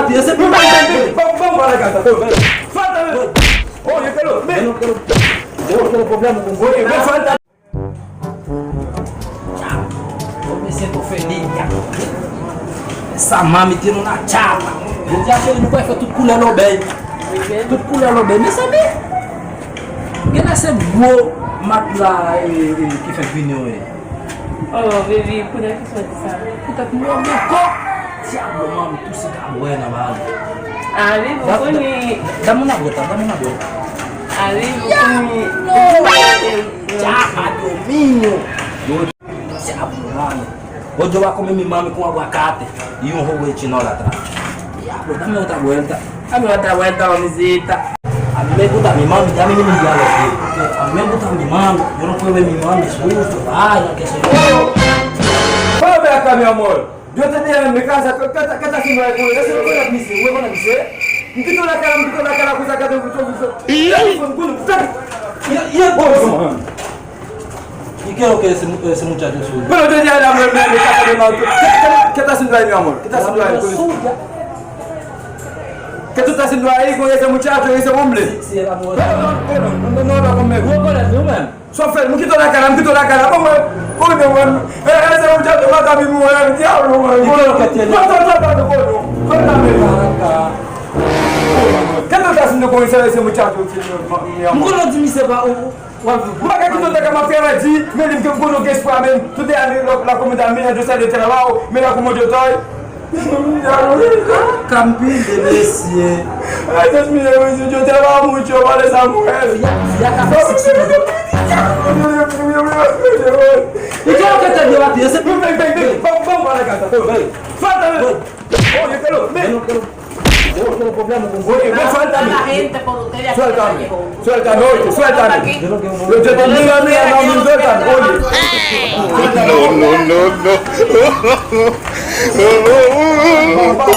wapi? Ese vamos para la casa. Falta. Oye, pero ven. Yo tengo problema com Oye, ven, falta. Eu me sinto feliz. Essa mãe me tirou na chapa. Eu já achei que não vai fazer tudo culando bem. Tudo culando bem. Mas sabe? Quem é esse boa matla que faz vinho aí? Oh, baby, por aqui só de sabe. Puta que meu co. Diabo, mami, tu se dá buena, mano. Ah, baby, vou comer. Dá-me uma gota, dá-me uma gota. Ah, baby, vou comer. Chapa, dominho. Diabo, mano. Hoje eu vou comer minha mami com aguacate e retinol atrás. Diabo, dá-me outra vuelta. Dá-me outra vuelta, mamizita. A mim me gusta mi mami, ya a mí me diga aqui. A mí me gusta mi mami. Eu não puedo ver mi mami susto, vaya, que se yo. Vamos acá, meu amor. Eu te dei na minha casa, que tá sendo aí com ele? Você não vai na missa, eu vou na missa. Não quitou na cara, coisa que eu tô. E agora? E que é o que esse muchacho sujo? Pero eu te dei na minha casa de mal. Que tá sendo aí, meu amor? Que tá sendo aí com ele? Que tu tá sendo aí com esse muchacho, esse homem? Se era amor. Não habla conmigo. Vou para tu, mano. Só fez, não quitou na cara, Vamos, mano. Esse muchacho mata a minha mulher, diabo, mano. E que é o que tem? Que tu tá sendo com esse muchacho? Nunca não te me seba o Mas que tu tá com uma fera de, mesmo que eu não quero para mim, tu tem a comunidade minha de sair de trabalho, minha comunidade. Campinho de Bessie. Essas meninas, eu trabalho muito, eu olho essa mulher. E a cabeça. E que é o que te deu a ti? Esse Vem, vamos para a casa. Falta, oye, pero, ven. Eu tenho problema com Oye, ven, La suéltame. gente por ustedes aquí Suéltame, llegó. suéltame, oye, suéltame. Yo te digo a mí, no me sueltan, oye. No.